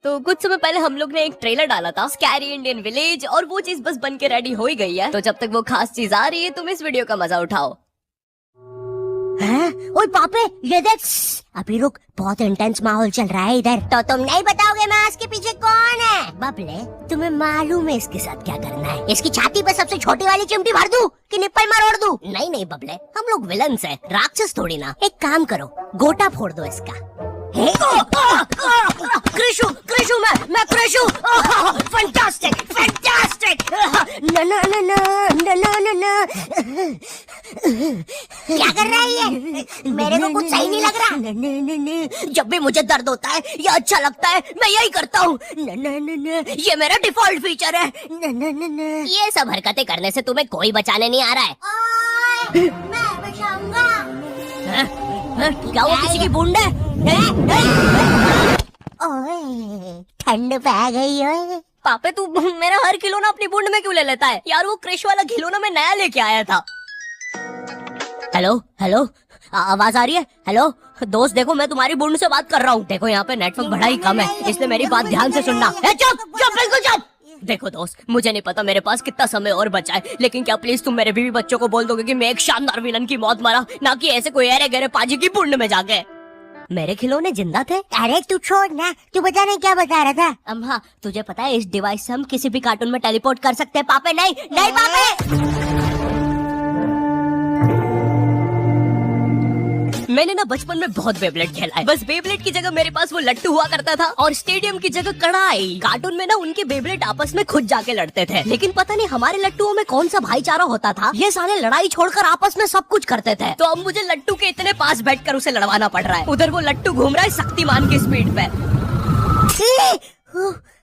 तो कुछ समय पहले हम लोग ने एक ट्रेलर डाला था स्कैरी इंडियन विलेज, और वो चीज बस बन के रेडी हो ही गई है। तो जब तक वो खास चीज आ रही है तुम इस वीडियो का मजा उठाओ। हैं? ओए पापे ये देख, अभी रुक, बहुत इंटेंस माहौल चल रहा है इधर। तो तुम नहीं बताओगे मास्क के पीछे कौन है? बबले, तुम्हें मालूम है इसके साथ क्या करना है? इसकी छाती पे सबसे छोटी वाली चिमटी भर दूं कि निप्पल मरोड़ दूं? नहीं नहीं बबले, हम लोग विलन्स हैं, राक्षस थोड़ी ना। एक काम करो, गोटा फोड़ दो इसका। कृषु कृषु मैं कृषु, फैंटास्टिक फैंटास्टिक। ना ना ना ना ना ना ना, क्या कर रहा है ये? मेरे को कुछ सही नहीं लग रहा। जब भी मुझे दर्द होता है या अच्छा लगता है मैं यही करता हूँ। ये मेरा डिफॉल्ट फीचर है। ये सब हरकतें करने से तुम्हें कोई बचाने नहीं आ रहा है। मैं बचाऊंगा। क्या वो किसी की बूंद है? ओए, ठंड पै गई है। पापे तू मेरा हर खिलौना अपनी बूंद में क्यों ले लेता है यार? वो क्रिश वाला खिलौना मैं नया लेके आया था। हेलो हेलो, आवाज आ रही है? हेलो दोस्त, देखो मैं तुम्हारी बूंद से बात कर रहा हूँ। देखो यहाँ पे नेटवर्क बड़ा ही कम है, इसलिए मेरी बात ध्यान से सुनना। चुप चुप बिल्कुल चुप। देखो दोस्त, मुझे नहीं पता मेरे पास कितना समय और बचा है, लेकिन क्या प्लीज तुम मेरे बीवी बच्चों को बोल दोगे कि मैं एक शानदार विलन की मौत मरा, ना कि ऐसे कोई अरे गहरे पाजी की बूंद में जाके। मेरे खिलौने जिंदा थे। अरे तू छोड़ ना, तू बता नहीं क्या बता रहा था? हाँ, तुझे पता है इस डिवाइस से हम किसी भी कार्टून में टेलीपोर्ट कर सकते हैं। पापे नहीं नहीं पापे। मैंने ना बचपन में बहुत बेब्लेड खेला है। बस बेब्लेड की जगह मेरे पास वो लट्टू हुआ करता था, और स्टेडियम की जगह कढ़ाई। कार्टून में ना उनके बेब्लेड आपस में खुद जाके लड़ते थे, लेकिन पता नहीं हमारे लट्टुओं में कौन सा भाईचारा होता था, ये साले लड़ाई छोड़कर आपस में सब कुछ करते थे। तो अब मुझे लट्टू के इतने पास बैठकर उसे लड़वाना पड़ रहा है। उधर वो लट्टू घूम रहा है शक्तिमान की स्पीड पे।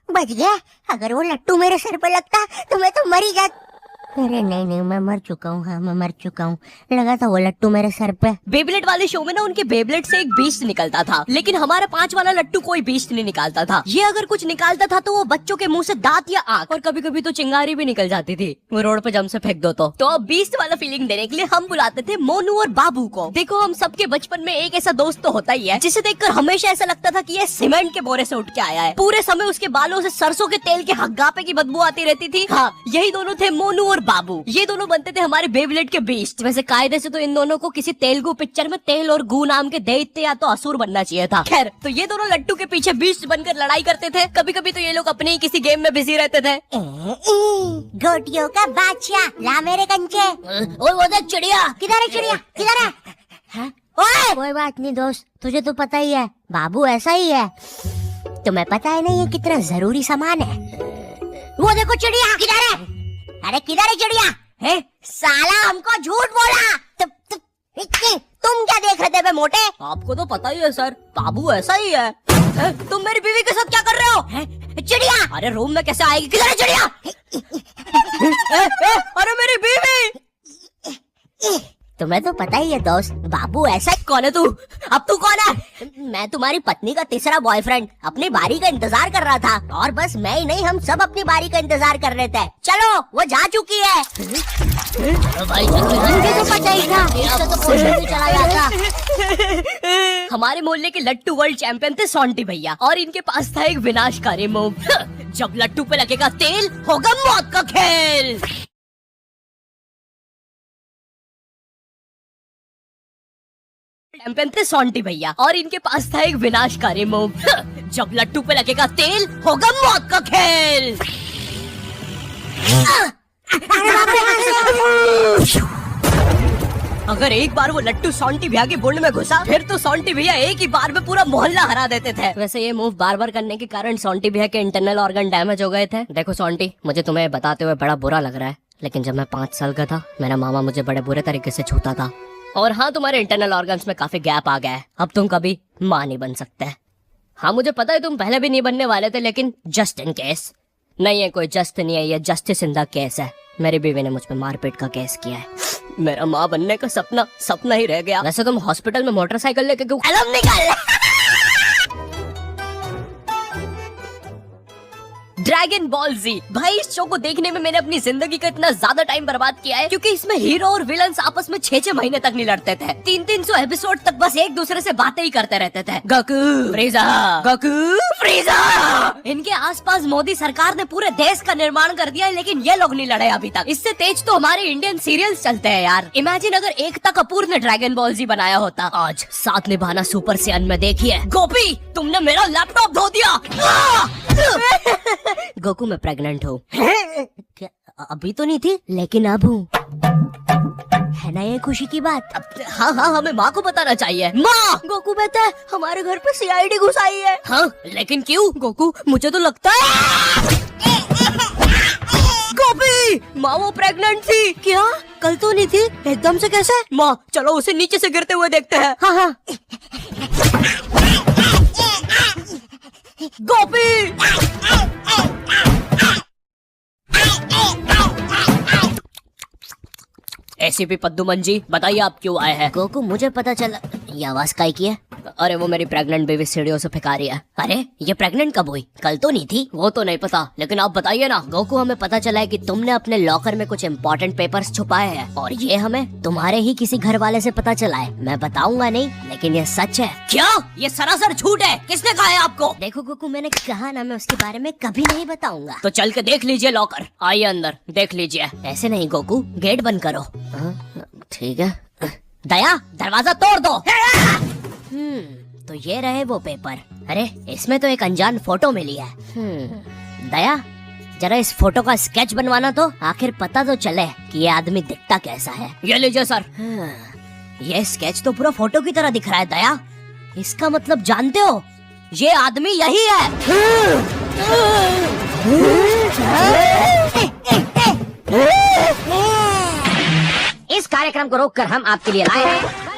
बच गया। अगर वो लट्टू मेरे सर पे लगता तो मैं तो मर ही जाता। अरे नहीं नहीं, मैं मर चुका हूँ। हाँ मैं मर चुका हूँ। लगा था वो लट्टू मेरे सर पे। बेब्लेड वाले शो में ना उनके बेब्लेड से एक बीस्ट निकलता था, लेकिन हमारा 5 वाला लट्टू कोई बीस्ट नहीं निकालता था। ये अगर कुछ निकालता था तो वो बच्चों के मुंह से दांत या आंख, और कभी कभी तो चिंगारी भी निकल जाती थी, वो रोड पे जम से फेंक दो तो अब बीस्ट वाला फीलिंग देने के लिए हम बुलाते थे मोनू और बाबू को। देखो हम सबके बचपन में एक ऐसा दोस्त तो होता ही है जिसे देखकर हमेशा ऐसा लगता था कि ये सीमेंट के बोरे से उठ के आया है। पूरे समय उसके बालों से सरसों के तेल के हग्गापे की बदबू आती रहती थी। हाँ, यही दोनों थे मोनू और बाबू। ये दोनों बनते थे हमारे बेब्लेड के बीस्ट। वैसे कायदे से तो इन दोनों को किसी तेलुगु पिक्चर में तेल और गू नाम के दैत्य या तो असुर बनना चाहिए था। खैर, तो ये दोनों लट्टू के पीछे बीस्ट बनकर लड़ाई करते थे। कभी कभी तो ये लोग अपने ही किसी गेम में बिजी रहते थे। गोटियों का बादशाह, ला मेरे कंचे। ओए वो देख चिड़िया। किधर है चिड़िया? किधर है? ओए कोई बात नहीं दोस्त, तुझे तो पता ही है बाबू ऐसा ही है। तुम्हें पता है ना ये कितना जरूरी सामान है? वो देखो चिड़िया। किधर है? अरे किधर है चिड़िया? है साला हमको झूठ बोला। तुम क्या देख रहे थे बे मोटे? आपको तो पता ही है सर, बाबू ऐसा ही है। तुम मेरी बीवी के साथ क्या कर रहे हो? चिड़िया। अरे रूम में कैसे आएगी? किधर है चिड़िया? अरे मेरी बीवी। तुम्हें तो पता ही है दोस्त, बाबू ऐसा। कौन है तू? अब तू कौन है? मैं तुम्हारी पत्नी का तीसरा बॉयफ्रेंड, अपनी बारी का इंतजार कर रहा था। और बस मैं ही नहीं, हम सब अपनी बारी का इंतजार कर रहे थे। चलो वो जा चुकी है। चलो भाई चलो, मुझे तो पता ही था, इससे तो कोई भी चला जाता। हमारे मोहल्ले के लट्टू वर्ल्ड चैंपियन थे सोंटी भैया, और इनके पास था एक विनाशकारी मूव। जब लट्टू पे लगेगा तेल होगा मौत का खेल। चैंपियन थे सोंटी भैया, और इनके पास था एक विनाशकारी मूव। जब लट्टू पे लगेगा तेल होगा मौत का खेल। अगर एक बार वो लट्टू सोंटी भैया की बूंद में घुसा, फिर तो सोंटी भैया एक ही बार में पूरा मोहल्ला हरा देते थे। वैसे ये मूव बार बार करने के कारण सोंटी भैया के इंटरनल ऑर्गन डैमेज हो गए थे। देखो सोंटी, मुझे तुम्हें बताते हुए बड़ा बुरा लग रहा है, लेकिन जब मैं 5 साल का था मेरा मामा मुझे बड़े बुरे तरीके से छूता था। और हाँ, तुम्हारे इंटरनल ऑर्गन्स में काफी गैप आ गया है, अब तुम कभी माँ नहीं बन सकते। हाँ मुझे पता है तुम पहले भी नहीं बनने वाले थे, लेकिन जस्ट इन केस। नहीं है कोई जस्ट नहीं है, ये जस्टिस इन द केस है। मेरी बीवी ने मुझ पे मारपीट का केस किया है। मेरा माँ बनने का सपना ही रह गया। वैसे तुम हॉस्पिटल में मोटरसाइकिल लेके क्यों? अलम निकाल। ड्रैगन बॉल जी। भाई इस शो को देखने में मैंने अपनी जिंदगी का इतना ज्यादा टाइम बर्बाद किया है, क्योंकि इसमें हीरो और विलन्स आपस में 6-6 महीने तक नहीं लड़ते थे। 300 एपिसोड तक बस एक दूसरे से बातें ही करते रहते थे। Goku फ्रीजा, Goku फ्रीजा। इनके आसपास मोदी सरकार ने पूरे देश का निर्माण कर दिया है, लेकिन ये लोग नहीं लड़े अभी तक। इससे तेज तो हमारे इंडियन सीरियल्स चलते हैं यार। इमेजिन अगर एकता कपूर ने ड्रैगन बॉल जी बनाया होता। आज साथ निभाना सुपर सियान में देखिए। गोपी तुमने मेरा लैपटॉप धो दिया। गोकू मैं प्रेग्नेंट हूँ। क्या अभी तो नहीं थी, लेकिन अब हूँ। है ना ये खुशी की बात? हाँ हाँ, हमें माँ को बताना चाहिए। माँ, गोकू कहता है हमारे घर पे सीआईडी घुस आई है। हाँ लेकिन क्यों? गोकू मुझे तो लगता है गोपी माँ वो प्रेग्नेंट थी। क्या? कल तो नहीं थी, एकदम से कैसे? माँ चलो उसे नीचे से गिरते हुए देखते हैं। हाँ हाँ। गोपी एसीपी पद्दुमन जी बताइए आप क्यों आए हैं? गोकू मुझे पता चला। ये आवाज काहे की है? अरे वो मेरी प्रेग्नेंट बेबी सीढ़ियों से फेंका रही है। अरे ये प्रेग्नेंट कब हुई? कल तो नहीं थी। वो तो नहीं पता, लेकिन आप बताइए ना। गोकू हमें पता चला है कि तुमने अपने लॉकर में कुछ इम्पोर्टेंट पेपर्स छुपाए हैं, और ये हमें तुम्हारे ही किसी घर वाले से पता चला है। मैं बताऊंगा नहीं, लेकिन ये सच है। क्या? ये सरासर झूठ है। किसने कहा है आपको? देखो गोकू मैंने कहा ना, मैं उसके बारे में कभी नहीं बताऊंगा। तो चल के देख लीजिए लॉकर। आइए अंदर देख लीजिए। ऐसे नहीं गोकू, गेट बंद करो। ठीक है। दया दरवाजा तोड़ दो। तो ये रहे वो पेपर। अरे इसमें तो एक अनजान फोटो मिली है। दया जरा इस फोटो का स्केच बनवाना, तो आखिर पता तो चले कि ये आदमी दिखता कैसा है। ये लीजिए सर। ये स्केच तो पूरा फोटो की तरह दिख रहा है दया। इसका मतलब जानते हो, ये आदमी यही है। इस कार्यक्रम को रोककर हम आपके लिए लाए हैं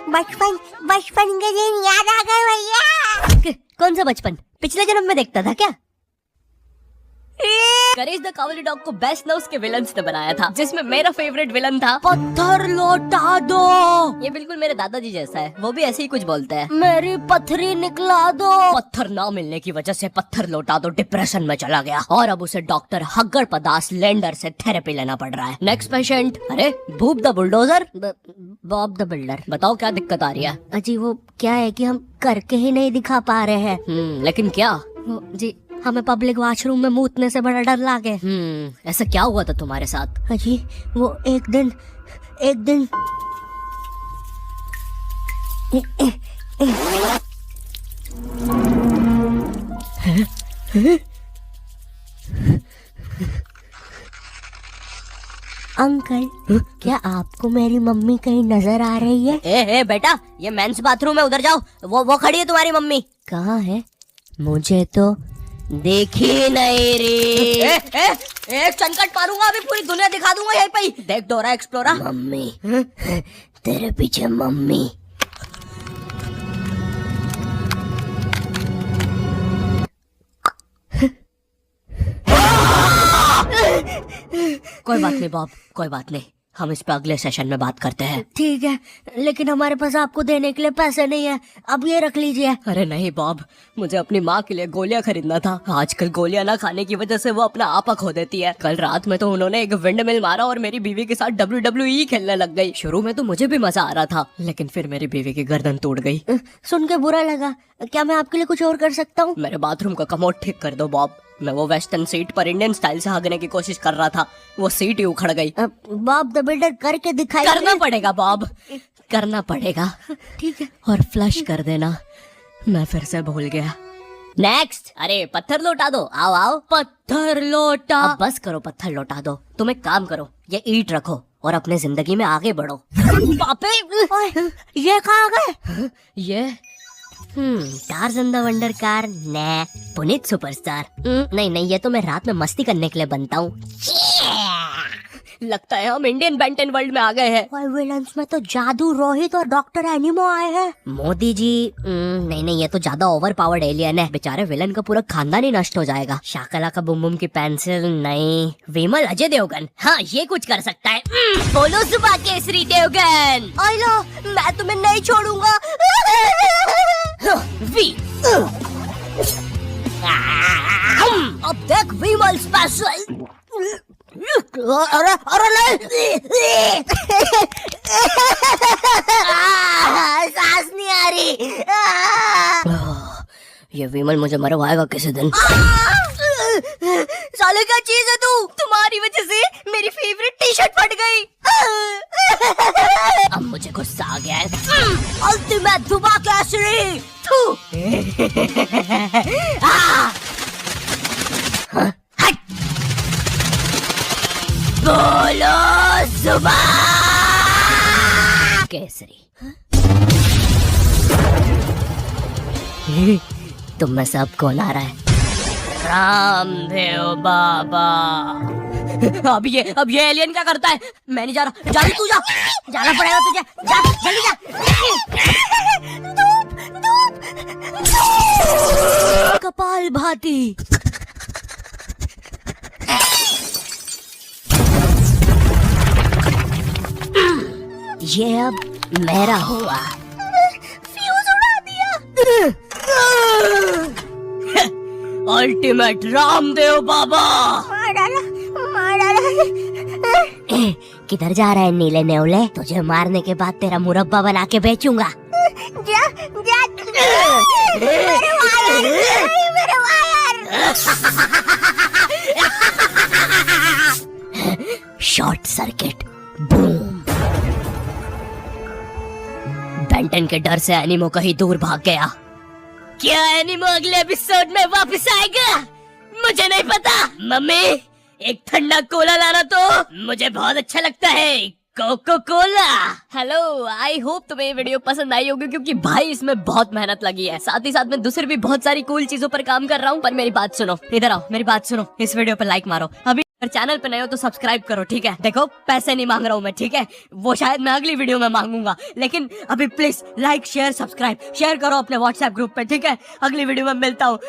बचपन के दिन याद आ गए भैया। कौन सा बचपन? पिछले जन्म में देखता था क्या? करेज द कावली डॉग को बेस्ट नोस के विलन्स ने बनाया था, जिसमें मेरा फेवरेट विलन था पत्थर लौटा दो। ये बिल्कुल मेरे दादाजी जैसा है, वो भी ऐसे ही कुछ बोलते हैं। मेरी पत्थरी निकला दो। पत्थर ना मिलने की वजह से पत्थर लौटा दो डिप्रेशन में चला गया, और अब उसे डॉक्टर हग्गड़ पदास लेंडर से थेरेपी लेना पड़ रहा है। Next patient. अरे भूप the bulldozer, Bob the builder. बताओ क्या दिक्कत आ रही है? अजी वो क्या है कि हम करके ही नहीं दिखा पा रहे हैं। लेकिन क्या? जी हमें पब्लिक वॉशरूम में मूतने से बड़ा डर लागे। ऐसा क्या हुआ था तुम्हारे साथ? अजी वो एक दिन अंकल क्या आपको मेरी मम्मी कहीं नजर आ रही है? ए बेटा, ये मेंस बाथरूम है, उधर जाओ। वो खड़ी है तुम्हारी मम्मी। कहाँ है? मुझे तो देखी नहीं रे। एक चनकट मारूंगा, अभी पूरी दुनिया दिखा दूंगा यहीं पे ही। देख डोरा एक्सप्लोरा। मम्मी तेरे पीछे मम्मी। कोई बात नहीं बॉब, कोई बात नहीं। हम इस पे अगले सेशन में बात करते हैं। ठीक है, लेकिन हमारे पास आपको देने के लिए पैसे नहीं है, अब ये रख लीजिए। अरे नहीं बॉब, मुझे अपनी माँ के लिए गोलियां खरीदना था। आजकल गोलियां ना खाने की वजह से वो अपना आपा खो देती है। कल रात में तो उन्होंने एक विंड मिल मारा और मेरी बीवी के साथ WWE खेलने लग गई। शुरू में तो मुझे भी मजा आ रहा था, लेकिन फिर मेरी बीवी की गर्दन टूट गई। सुन के बुरा लगा। क्या मैं आपके लिए कुछ और कर सकता हूँ? मेरे बाथरूम का कमोड ठीक कर दो बॉब। मैं वो वेस्टर्न सीट पर इंडियन स्टाइल से भागने की कोशिश कर रहा था, वो सीट ही उखड़ गई। बॉब द बिल्डर करके दिखाई। करना पड़ेगा बॉब, करना पड़ेगा। ठीक है। और फ्लश कर देना, मैं फिर से भूल गया। नेक्स्ट। अरे पत्थर लौटा दो। आओ आओ। पत्थर लौटा। अब बस करो, पत्थर लौटा दो। तुम एक काम करो, ये ईंट रखो और अपने जिंदगी में आगे बढ़ो। पापे ये कहाँ गए? ये टार्ज़न द वंडर कार ने पुनीत सुपरस्टार। नहीं, ये तो मैं रात में मस्ती करने के लिए बनता हूँ। लगता है हम इंडियन बेंटन वर्ल्ड में आ गए हैं। और विलन्स में तो जादू रोहित और डॉक्टर एनिमो आए हैं। मोदी जी नहीं, ये तो ज्यादा ओवर पावर्ड एलियन है। बेचारे विलन का पूरा खानदान ही नष्ट हो जाएगा। शाकला का बुम बुम की पेंसिल नहीं। विमल अजय देवगन, हाँ ये कुछ कर सकता है। बोलो सुबह केसरी देवगन। आइलो, मैं तुम्हें नहीं छोड़ूंगा। वी अब देख विमल स्पेशल। अरे अरे नहीं सांस नहीं आ रही। ये विमल मुझे मरवाएगा किसी दिन। साले क्या चीज है तू? तुम्हारी वजह से मेरी फेवरेट टी शर्ट फट गई। अब मुझे गुस्सा आ गया है। अल्टीमेट धुबा केसरी। हट। बोलो जुबा केसरी। तुम में से अब कौन आ रहा है? रामदेव बाबा। अब ये एलियन क्या करता है? मैं नहीं जा रहा। जा तू जा। जाना पड़ेगा तुझे। जा जल्दी जा। कपाल भाती। ये अब मेरा हुआ। फ्यूज उड़ा दिया। अल्टीमेट रामदेव बाबा। मार डाला। किधर जा रहा है नीले नेवले? तुझे मारने के बाद तेरा मुरब्बा बना के बेचूंगा। जा जा मेरे wire. Short circuit. Boom. Benton के डर से एनिमो कहीं दूर भाग गया। क्या एनिमो अगले एपिसोड में वापस आएगा? मुझे नहीं पता। मम्मी एक ठंडा कोला लाना तो। मुझे बहुत अच्छा लगता है coca cola. Hello, I hope तुम्हें ये वीडियो पसंद आई होगी, क्योंकि भाई इसमें बहुत मेहनत लगी है। साथ ही साथ मैं दूसरी भी बहुत सारी कूल चीजों पर काम कर रहा हूँ। पर मेरी बात सुनो, इधर आओ, मेरी बात सुनो। इस वीडियो पर लाइक मारो। अभी अगर चैनल पे नए हो तो सब्सक्राइब करो, ठीक है? देखो पैसे नहीं मांग रहा हूँ मैं, ठीक है? वो शायद मैं अगली वीडियो में मांगूंगा, लेकिन अभी please like share subscribe share करो अपने व्हाट्सएप ग्रुप पे, ठीक है? अगली वीडियो में मिलता हूँ।